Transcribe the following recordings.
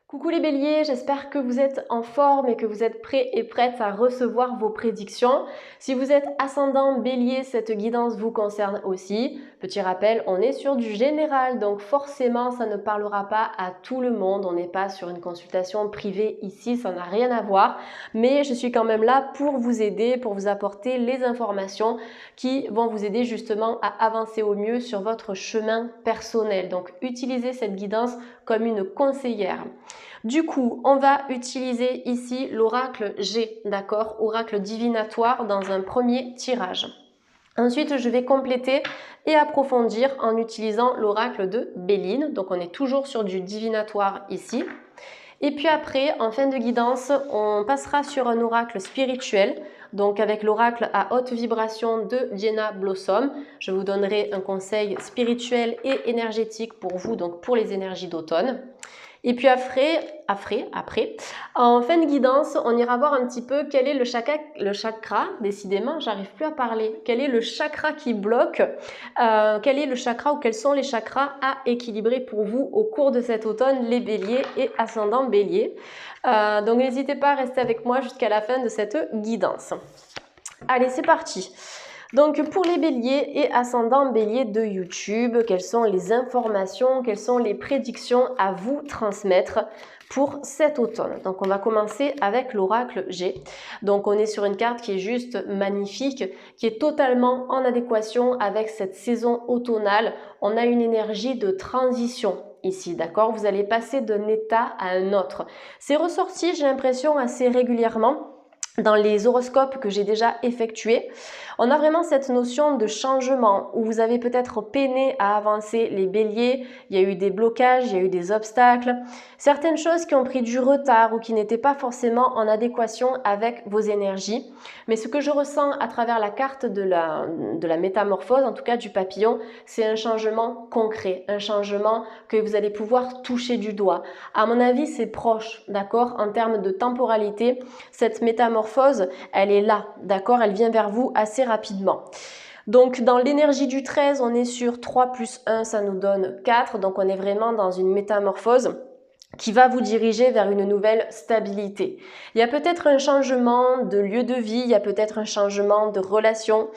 Coucou les béliers, j'espère que vous êtes en forme et que vous êtes prêts et prêtes à recevoir vos prédictions. Si vous êtes ascendant bélier, cette guidance vous concerne aussi. Petit rappel, on est sur du général, donc forcément ça ne parlera pas à tout le monde. On n'est pas sur une consultation privée ici, ça n'a rien à voir. Mais je suis quand même là pour vous aider, pour vous apporter les informations qui vont vous aider justement à avancer au mieux sur votre chemin personnel. Donc utilisez cette guidance comme une conseillère. Du coup, on va utiliser ici l'oracle G, d'accord, oracle divinatoire dans un premier tirage. Ensuite, je vais compléter et approfondir en utilisant l'oracle de Béline. Donc, on est toujours sur du divinatoire ici. Et puis après, en fin de guidance, on passera sur un oracle spirituel, donc avec l'oracle à haute vibration de Jenna Blossom. Je vous donnerai un conseil spirituel et énergétique pour vous, donc pour les énergies d'automne. Et puis après, en fin de guidance, on ira voir un petit peu quel est le chakra, décidément, j'arrive plus à parler, quel est le chakra qui bloque, quel est le chakra ou quels sont les chakras à équilibrer pour vous au cours de cet automne, les béliers et ascendants béliers. Donc n'hésitez pas à rester avec moi jusqu'à la fin de cette guidance. Allez, c'est parti. Donc pour les béliers et ascendants béliers de YouTube, quelles sont les informations, quelles sont les prédictions à vous transmettre pour cet automne? Donc on va commencer avec l'oracle G. Donc on est sur une carte qui est juste magnifique, qui est totalement en adéquation avec cette saison automnale. On a une énergie de transition ici, d'accord? Vous allez passer d'un état à un autre. C'est ressorti, j'ai l'impression, assez régulièrement dans les horoscopes que j'ai déjà effectués. On a vraiment cette notion de changement où vous avez peut-être peiné à avancer les béliers, il y a eu des blocages, il y a eu des obstacles, certaines choses qui ont pris du retard ou qui n'étaient pas forcément en adéquation avec vos énergies. Mais ce que je ressens à travers la carte de la métamorphose, en tout cas du papillon, c'est un changement concret, un changement que vous allez pouvoir toucher du doigt. À mon avis, c'est proche, d'accord, en termes de temporalité. Cette métamorphose, elle est là, d'accord, elle vient vers vous assez rapidement. Donc dans l'énergie du 13, on est sur 3 plus 1, ça nous donne 4, donc on est vraiment dans une métamorphose qui va vous diriger vers une nouvelle stabilité. Il y a peut-être un changement de lieu de vie, il y a peut-être un changement de relation.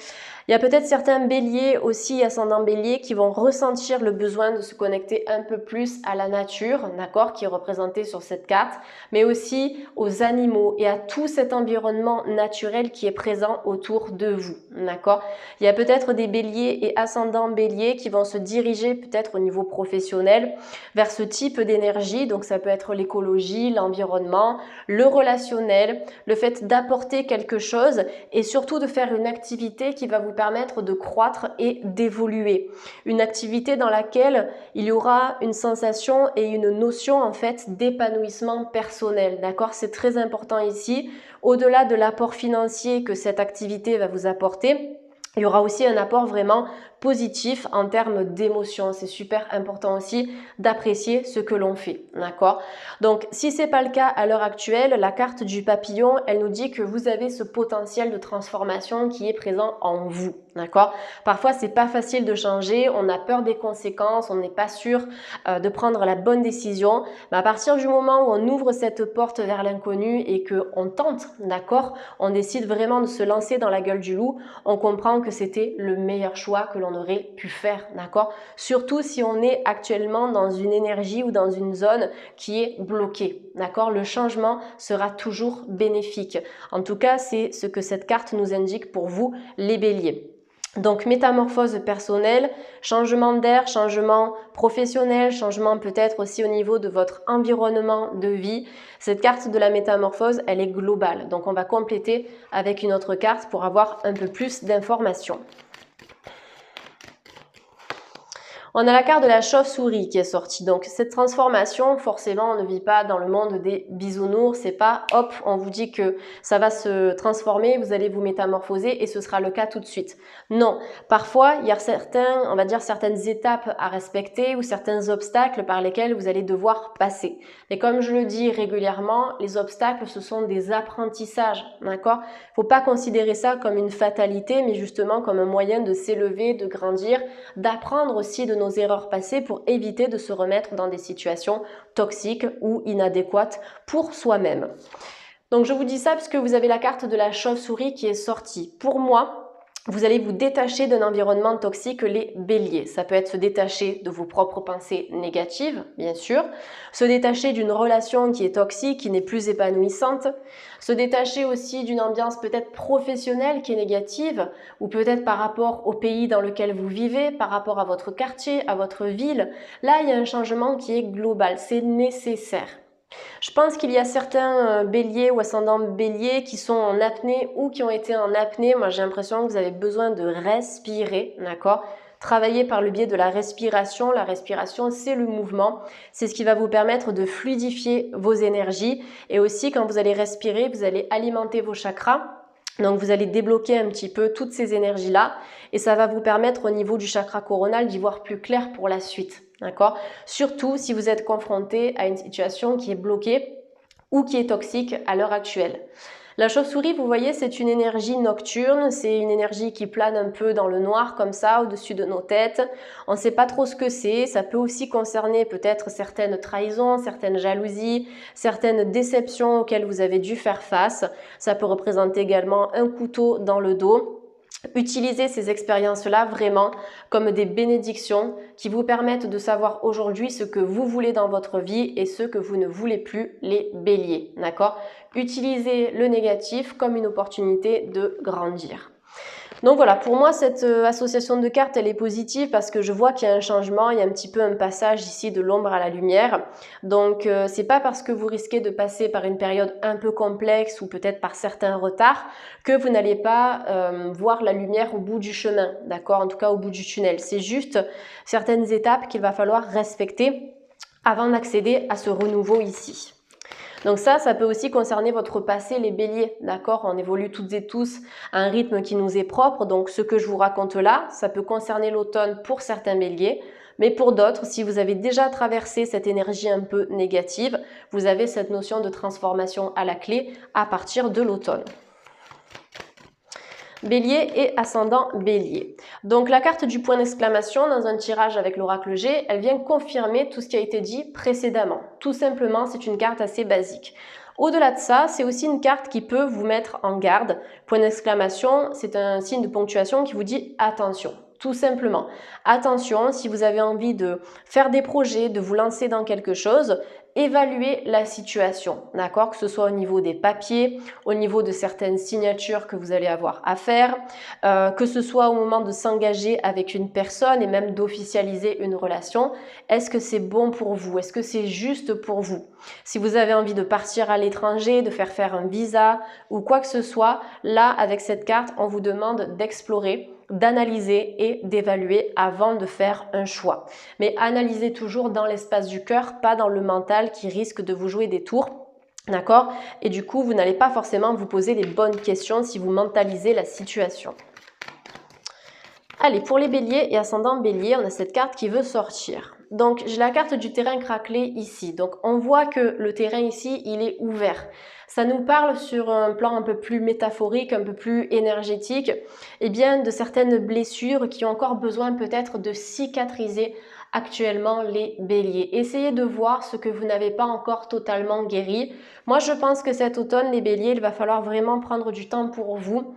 Il y a peut-être certains béliers aussi, ascendants béliers, qui vont ressentir le besoin de se connecter un peu plus à la nature, d'accord, qui est représenté sur cette carte, mais aussi aux animaux et à tout cet environnement naturel qui est présent autour de vous, d'accord. Il y a peut-être des béliers et ascendants béliers qui vont se diriger peut-être au niveau professionnel vers ce type d'énergie, donc ça peut être l'écologie, l'environnement, le relationnel, le fait d'apporter quelque chose et surtout de faire une activité qui va vous permettre de croître et d'évoluer. Une activité dans laquelle il y aura une sensation et une notion en fait d'épanouissement personnel. D'accord? C'est très important ici. Au-delà de l'apport financier que cette activité va vous apporter, il y aura aussi un apport vraiment positif en termes d'émotion. C'est super important aussi d'apprécier ce que l'on fait, d'accord? Donc, si c'est pas le cas à l'heure actuelle, la carte du papillon, elle nous dit que vous avez ce potentiel de transformation qui est présent en vous, d'accord? Parfois, c'est pas facile de changer, on a peur des conséquences, on n'est pas sûr de prendre la bonne décision. Mais à partir du moment où on ouvre cette porte vers l'inconnu et que on tente, d'accord? On décide vraiment de se lancer dans la gueule du loup, on comprend que c'était le meilleur choix que l'on aurait pu faire, d'accord? Surtout si on est actuellement dans une énergie ou dans une zone qui est bloquée, d'accord? Le changement sera toujours bénéfique. En tout cas, c'est ce que cette carte nous indique pour vous, les béliers. Donc métamorphose personnelle, changement d'air, changement professionnel, changement peut-être aussi au niveau de votre environnement de vie. Cette carte de la métamorphose, elle est globale. Donc on va compléter avec une autre carte pour avoir un peu plus d'informations. On a la carte de la chauve-souris qui est sortie. Donc cette transformation, forcément, on ne vit pas dans le monde des bisounours. C'est pas hop, on vous dit que ça va se transformer, vous allez vous métamorphoser et ce sera le cas tout de suite. Non, parfois il y a certaines étapes à respecter ou certains obstacles par lesquels vous allez devoir passer. Mais comme je le dis régulièrement, les obstacles ce sont des apprentissages, d'accord? Faut pas considérer ça comme une fatalité, mais justement comme un moyen de s'élever, de grandir, d'apprendre aussi de nos erreurs passées pour éviter de se remettre dans des situations toxiques ou inadéquates pour soi-même. Donc je vous dis ça parce que vous avez la carte de la chauve-souris qui est sortie. Pour moi, vous allez vous détacher d'un environnement toxique, les béliers. Ça peut être se détacher de vos propres pensées négatives, bien sûr, se détacher d'une relation qui est toxique, qui n'est plus épanouissante, se détacher aussi d'une ambiance peut-être professionnelle qui est négative, ou peut-être par rapport au pays dans lequel vous vivez, par rapport à votre quartier, à votre ville. Là, il y a un changement qui est global, c'est nécessaire. Je pense qu'il y a certains béliers ou ascendants béliers qui sont en apnée ou qui ont été en apnée. Moi, j'ai l'impression que vous avez besoin de respirer, d'accord ? Travailler par le biais de la respiration. La respiration, c'est le mouvement. C'est ce qui va vous permettre de fluidifier vos énergies. Et aussi, quand vous allez respirer, vous allez alimenter vos chakras. Donc, vous allez débloquer un petit peu toutes ces énergies-là. Et ça va vous permettre au niveau du chakra coronal d'y voir plus clair pour la suite. D'accord ? Surtout si vous êtes confronté à une situation qui est bloquée ou qui est toxique à l'heure actuelle. La chauve-souris, vous voyez, c'est une énergie nocturne, c'est une énergie qui plane un peu dans le noir comme ça, au-dessus de nos têtes. On ne sait pas trop ce que c'est, ça peut aussi concerner peut-être certaines trahisons, certaines jalousies, certaines déceptions auxquelles vous avez dû faire face. Ça peut représenter également un couteau dans le dos. Utilisez ces expériences-là vraiment comme des bénédictions qui vous permettent de savoir aujourd'hui ce que vous voulez dans votre vie et ce que vous ne voulez plus, les béliers, d'accord ? Utilisez le négatif comme une opportunité de grandir. Donc voilà, pour moi, cette association de cartes, elle est positive parce que je vois qu'il y a un changement, il y a un petit peu un passage ici de l'ombre à la lumière. Donc, c'est pas parce que vous risquez de passer par une période un peu complexe ou peut-être par certains retards que vous n'allez pas voir la lumière au bout du chemin, d'accord ? En tout cas, au bout du tunnel. C'est juste certaines étapes qu'il va falloir respecter avant d'accéder à ce renouveau ici. Donc ça peut aussi concerner votre passé, les béliers, d'accord ? On évolue toutes et tous à un rythme qui nous est propre, donc ce que je vous raconte là, ça peut concerner l'automne pour certains béliers, mais pour d'autres, si vous avez déjà traversé cette énergie un peu négative, vous avez cette notion de transformation à la clé à partir de l'automne. Bélier et ascendant bélier. Donc la carte du point d'exclamation dans un tirage avec l'oracle G, elle vient confirmer tout ce qui a été dit précédemment. Tout simplement, c'est une carte assez basique. Au-delà de ça, c'est aussi une carte qui peut vous mettre en garde. Point d'exclamation, c'est un signe de ponctuation qui vous dit attention. Tout simplement. Attention, si vous avez envie de faire des projets, de vous lancer dans quelque chose, évaluer la situation, d'accord ? Que ce soit au niveau des papiers, au niveau de certaines signatures que vous allez avoir à faire, que ce soit au moment de s'engager avec une personne et même d'officialiser une relation. Est-ce que c'est bon pour vous? Est-ce que c'est juste pour vous? Si vous avez envie de partir à l'étranger, de faire un visa ou quoi que ce soit, là, avec cette carte, on vous demande d'explorer, d'analyser et d'évaluer avant de faire un choix. Mais analysez toujours dans l'espace du cœur, pas dans le mental qui risque de vous jouer des tours. D'accord? Et du coup, vous n'allez pas forcément vous poser les bonnes questions si vous mentalisez la situation. Allez, pour les béliers et ascendant bélier, on a cette carte qui veut sortir. Donc, j'ai la carte du terrain craquelé ici. Donc, on voit que le terrain ici, il est ouvert. Ça nous parle sur un plan un peu plus métaphorique, un peu plus énergétique, eh bien, de certaines blessures qui ont encore besoin peut-être de cicatriser actuellement les béliers. Essayez de voir ce que vous n'avez pas encore totalement guéri. Moi, je pense que cet automne, les béliers, il va falloir vraiment prendre du temps pour vous,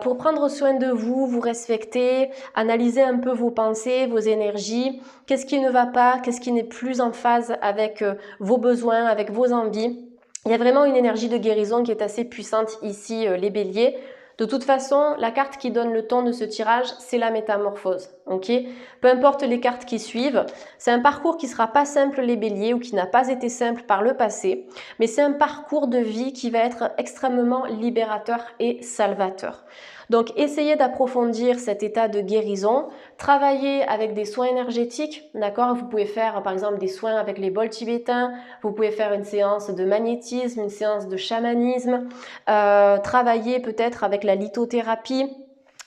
pour prendre soin de vous, vous respecter, analyser un peu vos pensées, vos énergies, qu'est-ce qui ne va pas, qu'est-ce qui n'est plus en phase avec vos besoins, avec vos envies. Il y a vraiment une énergie de guérison qui est assez puissante ici, les béliers. De toute façon, la carte qui donne le ton de ce tirage, c'est la métamorphose. Okay ? Peu importe les cartes qui suivent, c'est un parcours qui ne sera pas simple les béliers ou qui n'a pas été simple par le passé, mais c'est un parcours de vie qui va être extrêmement libérateur et salvateur. Donc, essayez d'approfondir cet état de guérison, travaillez avec des soins énergétiques, d'accord ? Vous pouvez faire par exemple des soins avec les bols tibétains, vous pouvez faire une séance de magnétisme, une séance de chamanisme, travailler peut-être avec la lithothérapie.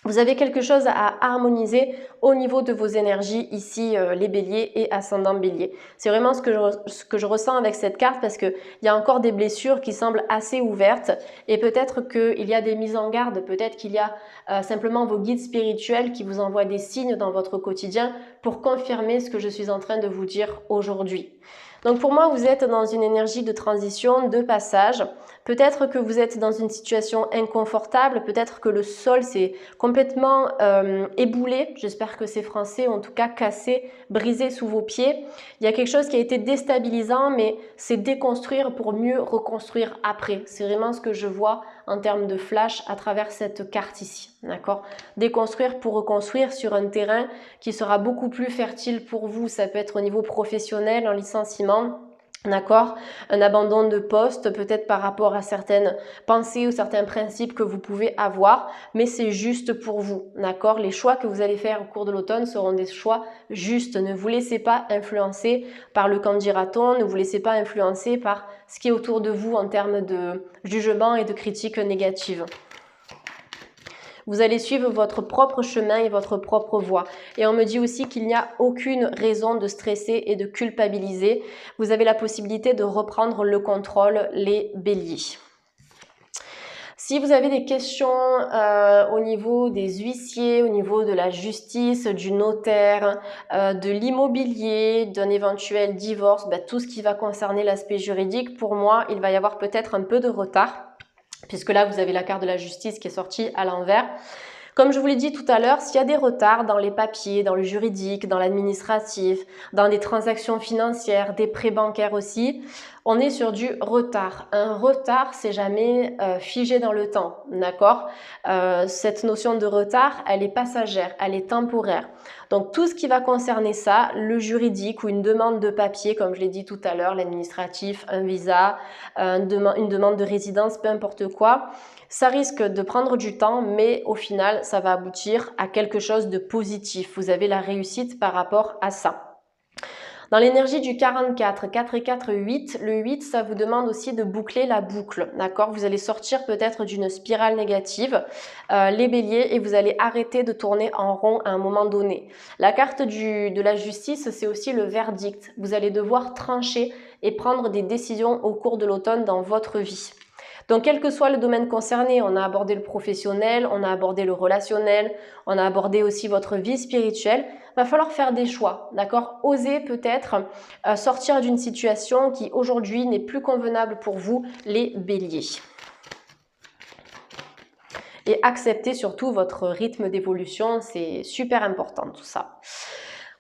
Vous avez quelque chose à harmoniser au niveau de vos énergies ici, les béliers et ascendant bélier. C'est vraiment ce que je ressens avec cette carte parce qu'il y a encore des blessures qui semblent assez ouvertes et peut-être qu'il y a des mises en garde, peut-être qu'il y a simplement vos guides spirituels qui vous envoient des signes dans votre quotidien pour confirmer ce que je suis en train de vous dire aujourd'hui. Donc pour moi, vous êtes dans une énergie de transition, de passage. Peut-être que vous êtes dans une situation inconfortable, peut-être que le sol s'est complètement éboulé, j'espère que c'est français, en tout cas cassé, brisé sous vos pieds. Il y a quelque chose qui a été déstabilisant, mais c'est déconstruire pour mieux reconstruire après. C'est vraiment ce que je vois en termes de flash à travers cette carte ici, d'accord? Déconstruire pour reconstruire sur un terrain qui sera beaucoup plus fertile pour vous. Ça peut être au niveau professionnel, un licenciement, d'accord, un abandon de poste, peut-être par rapport à certaines pensées ou certains principes que vous pouvez avoir, mais c'est juste pour vous, d'accord. Les choix que vous allez faire au cours de l'automne seront des choix justes. Ne vous laissez pas influencer par le qu'en dira-t-on, ne vous laissez pas influencer par ce qui est autour de vous en termes de jugement et de critiques négatives. Vous allez suivre votre propre chemin et votre propre voie. Et on me dit aussi qu'il n'y a aucune raison de stresser et de culpabiliser. Vous avez la possibilité de reprendre le contrôle, les béliers. Si vous avez des questions au niveau des huissiers, au niveau de la justice, du notaire, de l'immobilier, d'un éventuel divorce, tout ce qui va concerner l'aspect juridique, pour moi, il va y avoir peut-être un peu de retard, puisque là, vous avez la carte de la justice qui est sortie à l'envers. Comme je vous l'ai dit tout à l'heure, s'il y a des retards dans les papiers, dans le juridique, dans l'administratif, dans des transactions financières, des prêts bancaires aussi, on est sur du retard. Un retard, c'est jamais figé dans le temps, d'accord? Cette notion de retard, elle est passagère, elle est temporaire. Donc tout ce qui va concerner ça, le juridique ou une demande de papier, comme je l'ai dit tout à l'heure, l'administratif, un visa, une demande de résidence, peu importe quoi, ça risque de prendre du temps, mais au final, ça va aboutir à quelque chose de positif. Vous avez la réussite par rapport à ça. Dans l'énergie du 44, 4 et 4, 8, le 8, ça vous demande aussi de boucler la boucle, d'accord? Vous allez sortir peut-être d'une spirale négative, les béliers, et vous allez arrêter de tourner en rond à un moment donné. La carte de la justice, c'est aussi le verdict. Vous allez devoir trancher et prendre des décisions au cours de l'automne dans votre vie. Donc, quel que soit le domaine concerné, on a abordé le professionnel, on a abordé le relationnel, on a abordé aussi votre vie spirituelle, va falloir faire des choix, d'accord? Osez peut-être sortir d'une situation qui aujourd'hui n'est plus convenable pour vous, les béliers. Et acceptez surtout votre rythme d'évolution, c'est super important tout ça.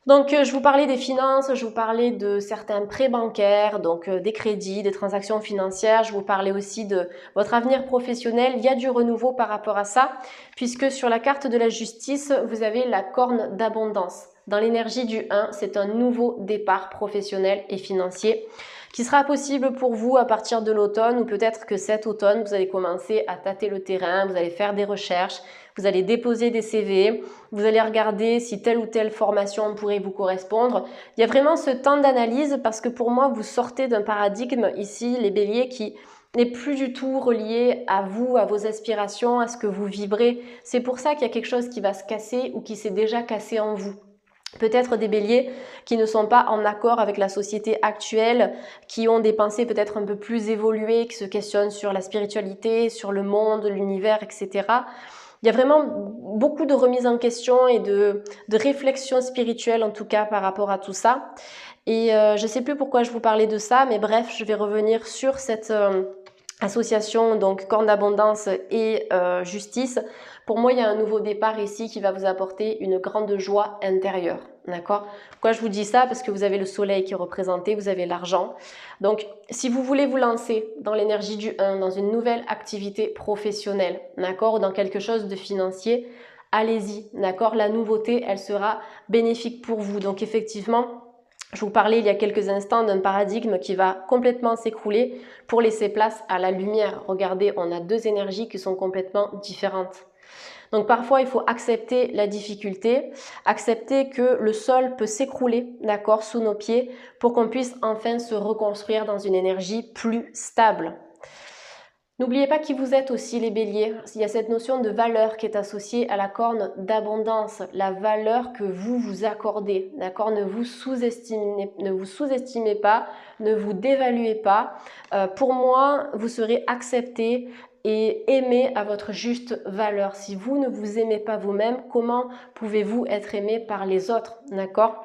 Donc, je vous parlais des finances, je vous parlais de certains prêts bancaires, donc des crédits, des transactions financières. Je vous parlais aussi de votre avenir professionnel. Il y a du renouveau par rapport à ça, puisque sur la carte de la justice, vous avez la corne d'abondance. Dans l'énergie du 1, c'est un nouveau départ professionnel et financier qui sera possible pour vous à partir de l'automne, ou peut-être que cet automne, vous allez commencer à tâter le terrain, vous allez faire des recherches, vous allez déposer des CV, vous allez regarder si telle ou telle formation pourrait vous correspondre. Il y a vraiment ce temps d'analyse parce que pour moi, vous sortez d'un paradigme ici, les béliers, qui n'est plus du tout relié à vous, à vos aspirations, à ce que vous vibrez. C'est pour ça qu'il y a quelque chose qui va se casser ou qui s'est déjà cassé en vous. Peut-être des béliers qui ne sont pas en accord avec la société actuelle, qui ont des pensées peut-être un peu plus évoluées, qui se questionnent sur la spiritualité, sur le monde, l'univers, etc. Il y a vraiment beaucoup de remises en question et de réflexion spirituelle en tout cas par rapport à tout ça. Et je ne sais plus pourquoi je vous parlais de ça, mais bref, je vais revenir sur cette association, donc corne d'abondance et justice. Pour moi, il y a un nouveau départ ici qui va vous apporter une grande joie intérieure. D'accord? Pourquoi je vous dis ça? Parce que vous avez le soleil qui est représenté, vous avez l'argent. Donc, si vous voulez vous lancer dans l'énergie du 1, dans une nouvelle activité professionnelle, d'accord, ou dans quelque chose de financier, allez-y, d'accord? La nouveauté, elle sera bénéfique pour vous. Donc, effectivement, je vous parlais il y a quelques instants d'un paradigme qui va complètement s'écrouler pour laisser place à la lumière. Regardez, on a deux énergies qui sont complètement différentes. Donc parfois, il faut accepter la difficulté, accepter que le sol peut s'écrouler, d'accord, sous nos pieds pour qu'on puisse enfin se reconstruire dans une énergie plus stable. N'oubliez pas qui vous êtes aussi les béliers. Il y a cette notion de valeur qui est associée à la corne d'abondance, la valeur que vous vous accordez, d'accord? Ne vous sous-estimez pas, ne vous dévaluez pas. Pour moi, vous serez accepté et aimé à votre juste valeur. Si vous ne vous aimez pas vous-même, comment pouvez-vous être aimé par les autres, d'accord?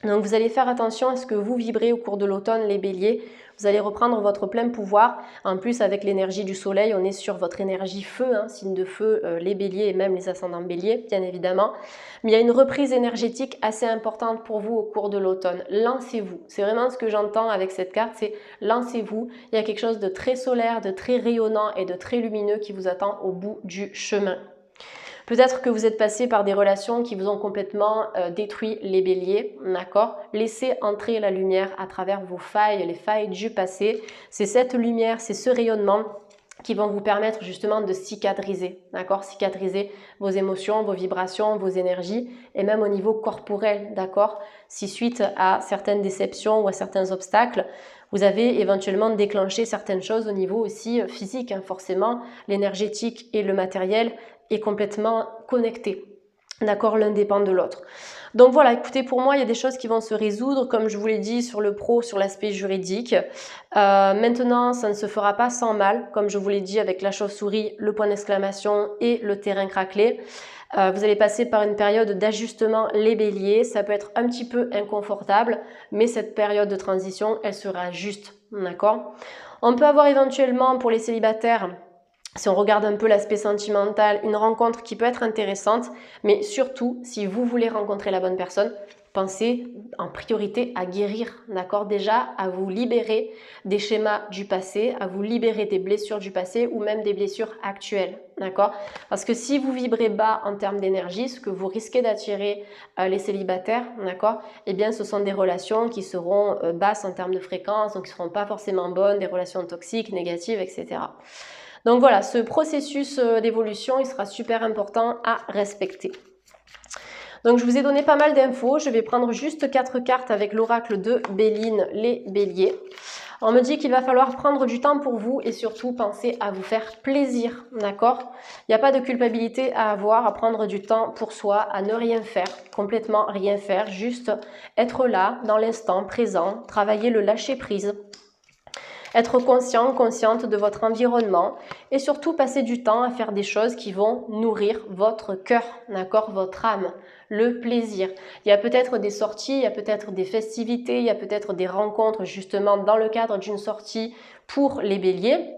Donc vous allez faire attention à ce que vous vibrez au cours de l'automne, les béliers. Vous allez reprendre votre plein pouvoir. En plus, avec l'énergie du soleil, on est sur votre énergie feu, hein, signe de feu, les béliers et même les ascendants béliers, bien évidemment. Mais il y a une reprise énergétique assez importante pour vous au cours de l'automne. Lancez-vous. C'est vraiment ce que j'entends avec cette carte, c'est lancez-vous. Il y a quelque chose de très solaire, de très rayonnant et de très lumineux qui vous attend au bout du chemin. Peut-être que vous êtes passé par des relations qui vous ont complètement détruit les béliers, d'accord? Laissez entrer la lumière à travers vos failles, les failles du passé. C'est cette lumière, c'est ce rayonnement qui vont vous permettre justement de cicatriser, d'accord? Cicatriser vos émotions, vos vibrations, vos énergies et même au niveau corporel, d'accord? Si suite à certaines déceptions ou à certains obstacles, vous avez éventuellement déclenché certaines choses au niveau aussi physique, hein, forcément, l'énergétique et le matériel est complètement connecté. D'accord, l'un dépend de l'autre. Donc voilà, écoutez, pour moi, il y a des choses qui vont se résoudre, comme je vous l'ai dit, sur le pro, sur l'aspect juridique. Maintenant, ça ne se fera pas sans mal, comme je vous l'ai dit, avec la chauve-souris, le point d'exclamation et le terrain craquelé. Vous allez passer par une période d'ajustement, les béliers. Ça peut être un petit peu inconfortable, mais cette période de transition, elle sera juste, d'accord? On peut avoir éventuellement, pour les célibataires, si on regarde un peu l'aspect sentimental, une rencontre qui peut être intéressante, mais surtout, si vous voulez rencontrer la bonne personne, pensez en priorité à guérir, d'accord? Déjà, à vous libérer des schémas du passé, à vous libérer des blessures du passé ou même des blessures actuelles, d'accord? Parce que si vous vibrez bas en termes d'énergie, ce que vous risquez d'attirer les célibataires, d'accord? Eh bien, ce sont des relations qui seront basses en termes de fréquence, donc qui ne seront pas forcément bonnes, des relations toxiques, négatives, etc. Donc voilà, ce processus d'évolution, il sera super important à respecter. Donc je vous ai donné pas mal d'infos, je vais prendre juste 4 cartes avec l'oracle de Béline, les béliers. On me dit qu'il va falloir prendre du temps pour vous et surtout penser à vous faire plaisir, d'accord? Il n'y a pas de culpabilité à avoir, à prendre du temps pour soi, à ne rien faire, complètement rien faire, juste être là, dans l'instant présent, travailler le lâcher-prise. Être conscient, consciente de votre environnement et surtout passer du temps à faire des choses qui vont nourrir votre cœur, d'accord, votre âme, le plaisir. Il y a peut-être des sorties, il y a peut-être des festivités, il y a peut-être des rencontres justement dans le cadre d'une sortie pour les béliers.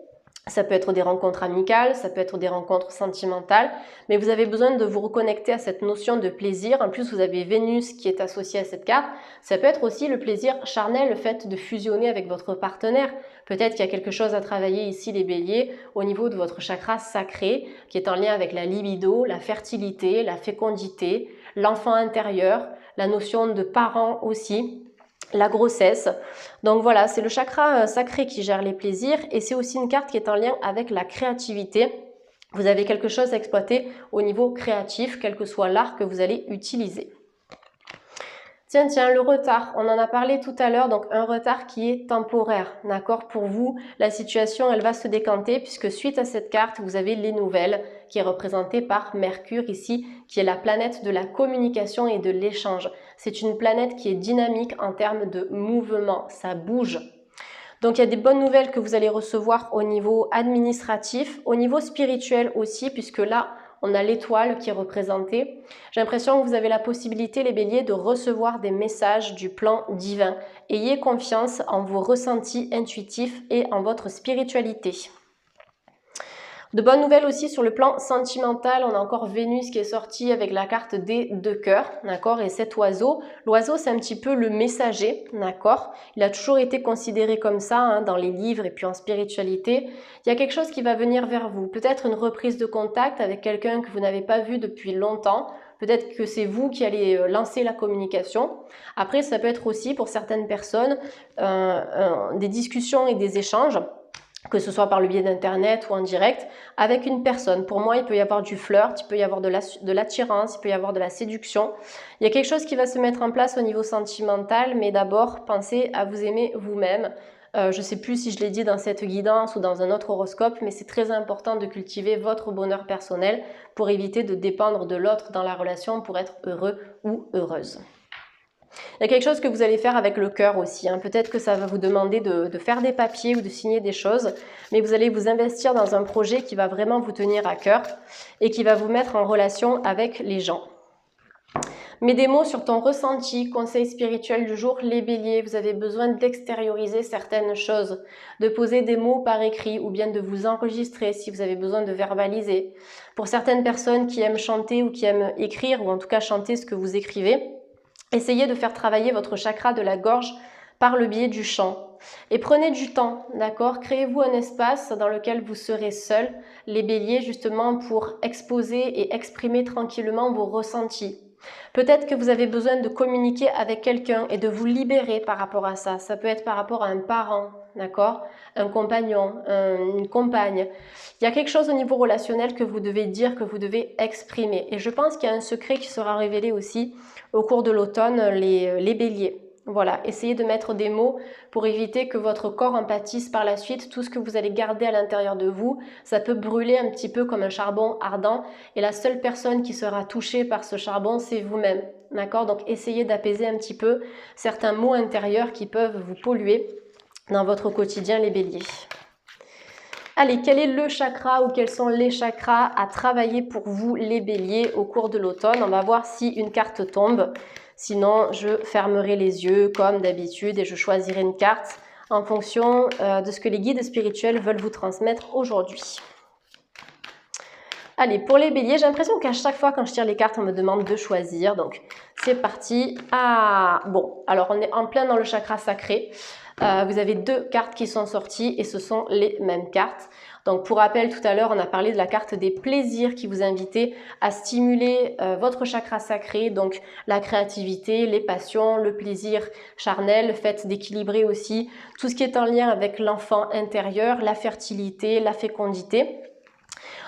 Ça peut être des rencontres amicales, ça peut être des rencontres sentimentales, mais vous avez besoin de vous reconnecter à cette notion de plaisir. En plus, vous avez Vénus qui est associée à cette carte. Ça peut être aussi le plaisir charnel, le fait de fusionner avec votre partenaire. Peut-être qu'il y a quelque chose à travailler ici, les béliers, au niveau de votre chakra sacré, qui est en lien avec la libido, la fertilité, la fécondité, l'enfant intérieur, la notion de parent aussi, la grossesse. Donc voilà, c'est le chakra sacré qui gère les plaisirs et c'est aussi une carte qui est en lien avec la créativité. Vous avez quelque chose à exploiter au niveau créatif, quel que soit l'art que vous allez utiliser. Tiens, le retard, on en a parlé tout à l'heure, donc un retard qui est temporaire, d'accord? Pour vous, la situation, elle va se décanter puisque suite à cette carte, vous avez les nouvelles qui est représentée par Mercure ici, qui est la planète de la communication et de l'échange. C'est une planète qui est dynamique en termes de mouvement, ça bouge. Donc il y a des bonnes nouvelles que vous allez recevoir au niveau administratif, au niveau spirituel aussi, puisque là, on a l'étoile qui est représentée. J'ai l'impression que vous avez la possibilité, les béliers, de recevoir des messages du plan divin. Ayez confiance en vos ressentis intuitifs et en votre spiritualité. De bonnes nouvelles aussi sur le plan sentimental, on a encore Vénus qui est sortie avec la carte des 2 cœurs, d'accord? Et cet oiseau, l'oiseau c'est un petit peu le messager, d'accord? Il a toujours été considéré comme ça hein, dans les livres et puis en spiritualité. Il y a quelque chose qui va venir vers vous, peut-être une reprise de contact avec quelqu'un que vous n'avez pas vu depuis longtemps. Peut-être que c'est vous qui allez lancer la communication. Après, ça peut être aussi pour certaines personnes des discussions et des échanges, que ce soit par le biais d'internet ou en direct, avec une personne. Pour moi, il peut y avoir du flirt, il peut y avoir de l'attirance, il peut y avoir de la séduction. Il y a quelque chose qui va se mettre en place au niveau sentimental, mais d'abord, pensez à vous aimer vous-même. Je ne sais plus si je l'ai dit dans cette guidance ou dans un autre horoscope, mais c'est très important de cultiver votre bonheur personnel pour éviter de dépendre de l'autre dans la relation pour être heureux ou heureuse. Il y a quelque chose que vous allez faire avec le cœur aussi. Peut-être que ça va vous demander de faire des papiers ou de signer des choses, mais vous allez vous investir dans un projet qui va vraiment vous tenir à cœur et qui va vous mettre en relation avec les gens. Mets des mots sur ton ressenti, conseil spirituel du jour, les béliers, vous avez besoin d'extérioriser certaines choses, de poser des mots par écrit ou bien de vous enregistrer si vous avez besoin de verbaliser. Pour certaines personnes qui aiment chanter ou qui aiment écrire, ou en tout cas chanter ce que vous écrivez, essayez de faire travailler votre chakra de la gorge par le biais du chant. Et prenez du temps, d'accord? Créez-vous un espace dans lequel vous serez seul, les béliers, justement pour exposer et exprimer tranquillement vos ressentis. Peut-être que vous avez besoin de communiquer avec quelqu'un et de vous libérer par rapport à ça. Ça peut être par rapport à un parent, d'accord? Un compagnon, une compagne. Il y a quelque chose au niveau relationnel que vous devez dire, que vous devez exprimer. Et je pense qu'il y a un secret qui sera révélé aussi au cours de l'automne, les béliers. Voilà, essayez de mettre des mots pour éviter que votre corps en pâtisse par la suite. Tout ce que vous allez garder à l'intérieur de vous, ça peut brûler un petit peu comme un charbon ardent. Et la seule personne qui sera touchée par ce charbon, c'est vous-même. D'accord? Donc essayez d'apaiser un petit peu certains mots intérieurs qui peuvent vous polluer dans votre quotidien, les béliers. Allez, quel est le chakra ou quels sont les chakras à travailler pour vous, les béliers, au cours de l'automne? On va voir si une carte tombe. Sinon, je fermerai les yeux comme d'habitude et je choisirai une carte en fonction de ce que les guides spirituels veulent vous transmettre aujourd'hui. Allez, pour les béliers, j'ai l'impression qu'à chaque fois quand je tire les cartes, on me demande de choisir. Donc, c'est parti. Ah, bon, alors on est en plein dans le chakra sacré. Vous avez deux cartes qui sont sorties et ce sont les mêmes cartes. Donc pour rappel, tout à l'heure, on a parlé de la carte des plaisirs qui vous invitait à stimuler votre chakra sacré, donc la créativité, les passions, le plaisir charnel, le fait d'équilibrer aussi tout ce qui est en lien avec l'enfant intérieur, la fertilité, la fécondité.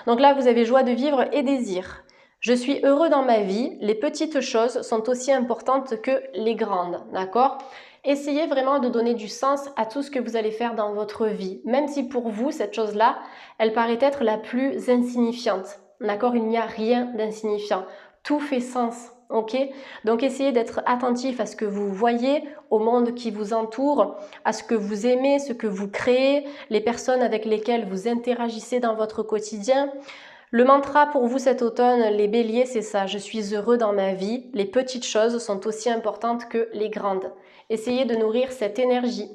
Donc là, vous avez joie de vivre et désir. Je suis heureux dans ma vie, les petites choses sont aussi importantes que les grandes, d'accord ? Essayez vraiment de donner du sens à tout ce que vous allez faire dans votre vie, même si pour vous, cette chose-là, elle paraît être la plus insignifiante, d'accord? Il n'y a rien d'insignifiant, tout fait sens, ok? Donc essayez d'être attentif à ce que vous voyez, au monde qui vous entoure, à ce que vous aimez, ce que vous créez, les personnes avec lesquelles vous interagissez dans votre quotidien. Le mantra pour vous cet automne, les béliers, c'est ça, je suis heureux dans ma vie, les petites choses sont aussi importantes que les grandes. Essayez de nourrir cette énergie.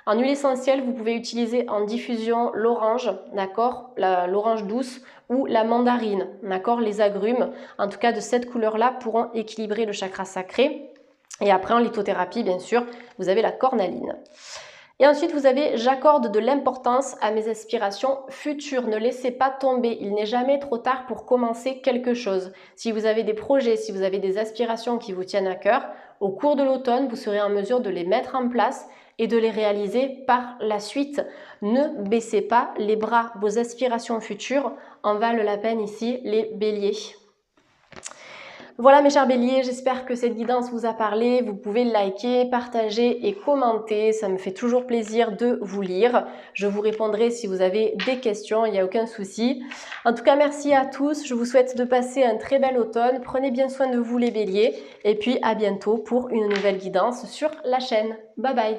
En huile essentielle, vous pouvez utiliser en diffusion l'orange, d'accord, l'orange douce ou la mandarine, d'accord, les agrumes, en tout cas de cette couleur-là, pourront équilibrer le chakra sacré. Et après, en lithothérapie, bien sûr, vous avez la cornaline. Et ensuite, vous avez « J'accorde de l'importance à mes aspirations futures. Ne laissez pas tomber. Il n'est jamais trop tard pour commencer quelque chose. » Si vous avez des projets, si vous avez des aspirations qui vous tiennent à cœur, au cours de l'automne, vous serez en mesure de les mettre en place et de les réaliser par la suite. Ne baissez pas les bras. Vos aspirations futures en valent la peine ici, les béliers. Voilà mes chers béliers, j'espère que cette guidance vous a parlé. Vous pouvez liker, partager et commenter. Ça me fait toujours plaisir de vous lire. Je vous répondrai si vous avez des questions, il n'y a aucun souci. En tout cas, merci à tous. Je vous souhaite de passer un très bel automne. Prenez bien soin de vous les béliers. Et puis à bientôt pour une nouvelle guidance sur la chaîne. Bye bye.